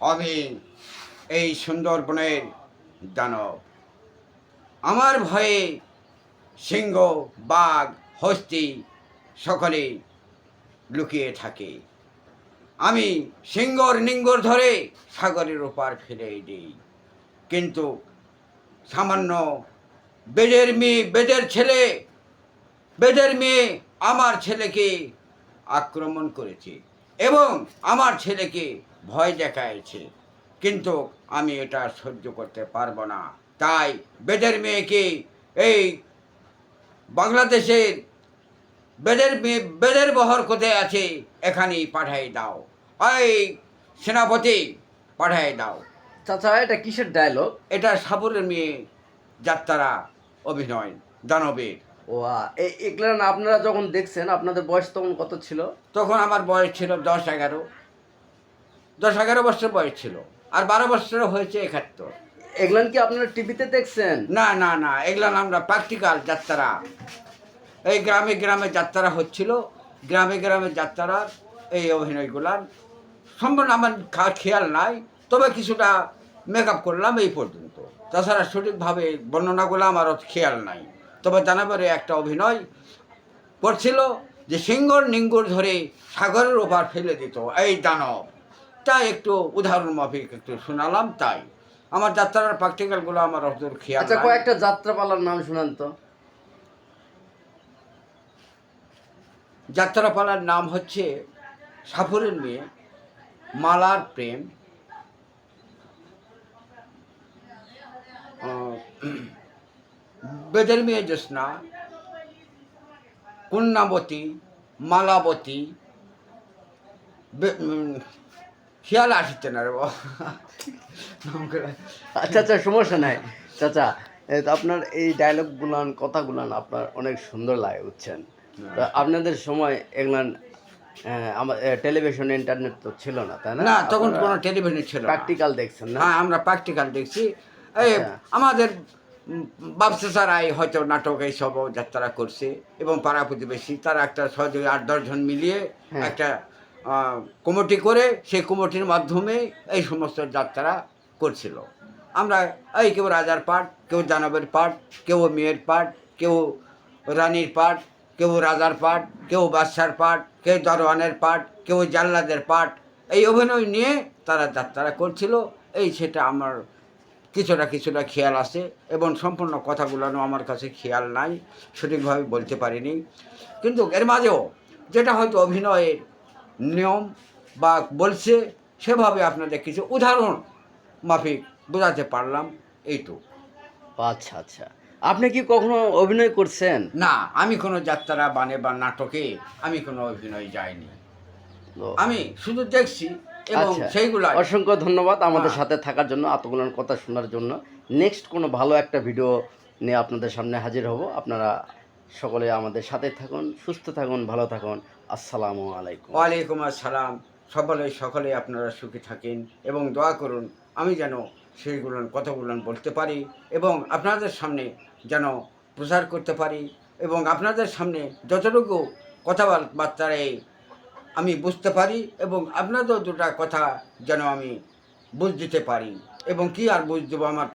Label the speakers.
Speaker 1: আমি এই সুন্দরবনের দানব। আমার ভয়ে সিংহ, বাঘ, হস্তি সকলে লুকিয়ে থাকে। আমি সিংহর নিঙ্গর ধরে সাগরের ওপার ফেলে দিই, কিন্তু সামান্য বেদের মেয়ে আমার ছেলেকে আক্রমণ করেছে এবং আমার ছেলেকে ভয় দেখাইছে, কিন্তু আমি এটা সহ্য করতে পারবো না। তাই বেদের মেয়েকে এই বাংলাদেশের বেদের বহর কোথায় আছে এখানেই পাঠাই দাও। এই সেনাপতি, পাঠাই দাও।
Speaker 2: চাচা এটা কিসের ডায়লগ?
Speaker 1: এটা সাপুরের মেয়ে যাত্রা অভিনয় দানবের।
Speaker 2: ও এগুলো না আপনারা যখন দেখছেন আপনাদের বয়স তখন কত ছিল?
Speaker 1: তখন আমার বয়স ছিল 10-11 বছর বয়স ছিল, আর 12 বছর হয়েছে 71।
Speaker 2: এগুলান কি আপনারা টিভিতে দেখছেন?
Speaker 1: না না না, এগুলো আমরা প্র্যাকটিক্যাল যাত্রা, এই গ্রামে গ্রামে যাত্রা হচ্ছিল, গ্রামে গ্রামে যাত্রার এই অভিনয়গুলার সম্পূর্ণ আমার খেয়াল নাই, তবে কিছুটা মেকআপ করলাম এই পর্যন্ত। তাছাড়া সঠিকভাবে বর্ণনাগুলো আমারও খেয়াল নাই, তবে জানাবারে একটা অভিনয় করছিল যে সিংহর নিঙ্গুর ধরে সাগরের ওপার ফেলে দিত এই দানব। তাই একটু উদাহরণ মাফিক একটু শোনালাম। তাই আমার যাত্রার প্র্যাকটিক্যালগুলো আমার অত খেয়াল
Speaker 2: আচ্ছা
Speaker 1: নাই।
Speaker 2: কয়েকটা যাত্রাপালার নাম শুনান তো।
Speaker 1: যাত্রাপালার নাম হচ্ছে সাপুরের মেয়ে, মালার প্রেম, বেদের মেয়ে জ্যোৎস্না, কন্যাবতী, মালাবতী, খেয়াল আসছে না রে বাবা।
Speaker 2: আচ্ছা আচ্ছা সমস্যা নাই চাচা। তো আপনার এই ডায়লগগুলান কথাগুলান আপনার অনেক সুন্দর লাগে বুঝছেন। তো আপনাদের সময় এগুলান আমার টেলিভিশন ইন্টারনেট তো ছিল না, তাই না?
Speaker 1: না, তখন কোনো টেলিভিশন ছিল না।
Speaker 2: প্র্যাকটিক্যাল দেখছেন না?
Speaker 1: হ্যাঁ, আমরা প্র্যাকটিক্যাল দেখছি। এই
Speaker 2: আচ্ছা।
Speaker 1: আমাদের বাপসারাই হয়তো নাটক এইসব যাত্রা করছে, এবং পাড়া প্রতিবেশী তারা একটা সহযোগী 8-10 জন মিলিয়ে
Speaker 2: হ্যাঁ।
Speaker 1: একটা কমিটি করে সেই কমিটির মাধ্যমে এই সমস্ত যাত্রা করছিল। আমরা এই কেউ রাজার পাট, কেউ দানবের পাট, কেউ মেয়ের পাট, কেউ রানীর পাট, কেউ রাজার পাট, কেউ বাদশার পাট, কেউ দরওয়ানের পাট, কেউ জাল্লাদের পাট, এই অভিনয় নিয়ে তারা যাত্রা করছিল। এই সেটা আমার কিছুটা খেয়াল আছে, এবং সম্পূর্ণ কথাগুলো আমার কাছে খেয়াল নাই, সঠিকভাবে বলতে পারিনি। কিন্তু এর মাঝেও যেটা হয়তো অভিনয়ের নিয়ম বা বলছে সেভাবে আপনাদের কিছু উদাহরণ মাফিক বোঝাতে পারলাম, এইটুকু।
Speaker 2: আচ্ছা আচ্ছা, আপনি কি কখনো অভিনয় করছেন?
Speaker 1: না, আমি কোনো যাত্রা বানে বা নাটকে আমি কোনো অভিনয় যাইনি,
Speaker 2: ও,
Speaker 1: আমি শুধু দেখছি এবং
Speaker 2: আচ্ছা
Speaker 1: সেইগুলো।
Speaker 2: অসংখ্য ধন্যবাদ আমাদের
Speaker 1: হ্যাঁ।
Speaker 2: সাথে থাকার জন্য, এতগুলো কথা শোনার জন্য। নেক্সট কোনো ভালো একটা ভিডিও নিয়ে আপনাদের সামনে হাজির হব। আপনারা সকলে আমাদের সাথে থাকুন, সুস্থ থাকুন, ভালো থাকুন। আসসালামু আলাইকুম।
Speaker 1: ওয়ালাইকুম আসসালাম। সকলে আপনারা সুখী থাকেন এবং দোয়া করুন আমি যেন সেইগুলো কথাগুলো বলতে পারি এবং আপনাদের সামনে যেন প্রচার করতে পারি, এবং আপনাদের সামনে যতটুকু কথাবার্তায় আমি বুঝতে পারি, এবং আপনাদের দুটা কথা যেন আমি বুঝ দিতে পারি, এবং কি আর বুঝ দেবো, আমার